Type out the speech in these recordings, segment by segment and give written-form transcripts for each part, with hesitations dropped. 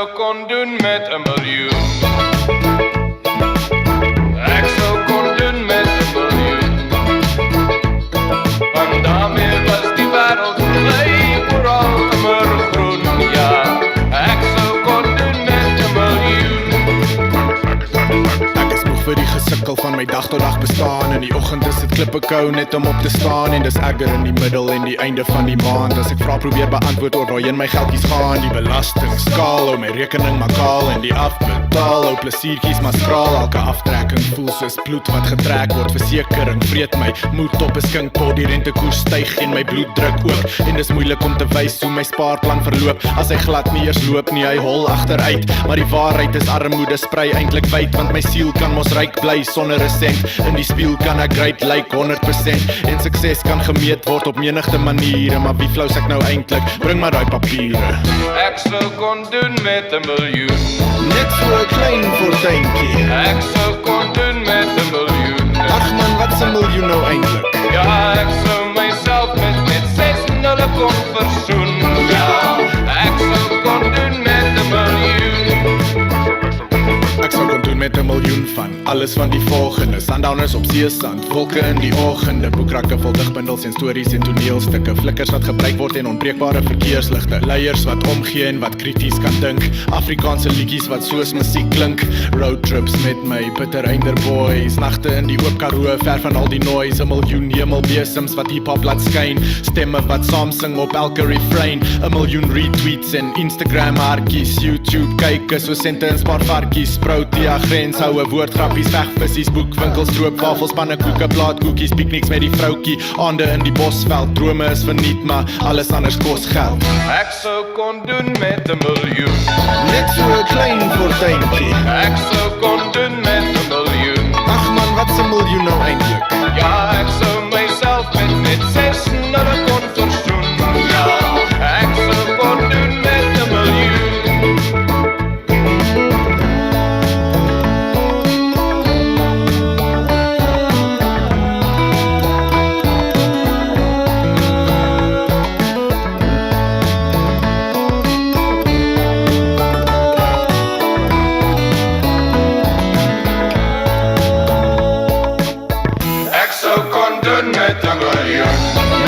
sou kon doen met 'n miljoen. Ek sou kon doen met 'n miljoen. Want daarmee was die wêreld vir my oral immer groen, ja. Ek sou kon doen met 'n miljoen. Ek is moeg vir die gesukkel van my dag tot dag bestaan. In die oggend is dit klippe kou net om op te staan. En dis erger in die middel en die einde van die maand. As ek vra probeer beantwoord oor waarheen my geldjies gaan. Die belastingskaal hou my rekening maar kaal. En die afbetaal hou plesiertjies maar skraal. Elke aftrekking voel soos bloed wat getrek word. Versekering vreet my moed op 'n skinkpot. Die rentekoers styg en my bloeddruk ook. En dis moeilik om te wys hoe my spaarplan verloop. As hy glad nie eers loop nie, hy hol agteruit. Maar die waarheid is armoede sprei eintlik wyd. Want my siel kan mos ryk bly sonder 'n sent. In die spieël kan ek great lyk 100%. En sukses kan gemeet word op menigte maniere. Maar wie flous ek nou eintlik? Bring maar daai papiere. Ek sou kon doen met 'n miljoen. Net so 'n klein fortuintjie. Ek sou kon doen met 'n miljoen. Ag man, wat 'n miljoen nou eintlik? Ja, ek sou myself met 6 nulle kon versoen. Ja, ek sou kon doen met 'n miljoen. Ek sou kon doen met 'n miljoen van alles van die volgende. Sundowners op seesand, wolke in die oggende. Boekrakke vol digbundels en stories en toneelstukke. Flikkers wat gebruik word en onbreekbare verkeersligte. Leiers wat omgee en wat krities kan dink. Afrikaanse liedjies wat soos musiek klink. Roadtrips met my bitter einder boys. Nagte in die oop Karoo, ver van al die noise. 'n miljoen hemelbesems wat hiphop laat skyn. Stemme wat saam sing op elke refrain. 'n miljoen retweets en Instagram hartjies. YouTube kyk so sente en spaarvarkies. Protea grens houe woordgrappies, vegvissies, boekwinkels, stroopwafels, pannekoeke, plaatkoekies, pikniks met die vroutjie, aande in die bosveld. Drome is verniet, maar alles anders kos geld. Ek sou kon doen met 'n miljoen. Net so 'n klein fortuintjie. Ek sou kon doen met 'n miljoen. Ag man, wat 'n miljoen nou eintlik? Ja, ek sou myself met 6 nulle kon versoen. Ja, ek sou kon doen met 'n miljoen. Ek sou kon doen met 'n miljoen.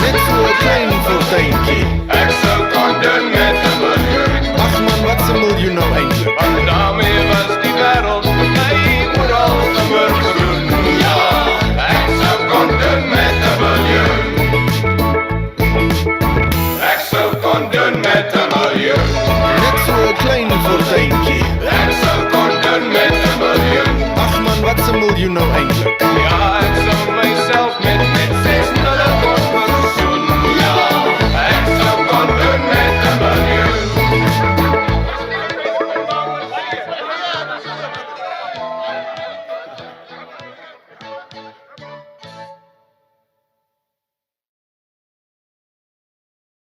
Net so 'n klein fortuintjie. Ek sou kon doen met 'n miljoen. Ag man, wat 'n miljoen nou eintlik? Want daarmee was die wêreld vir my oral immer groen. Ja, ek sou kon doen met 'n miljoen. Ek sou kon doen met 'n miljoen. Net so 'n klein fortuintjie. Ek sou kon doen met 'n miljoen. Ag man, wat 'n miljoen nou eintlik?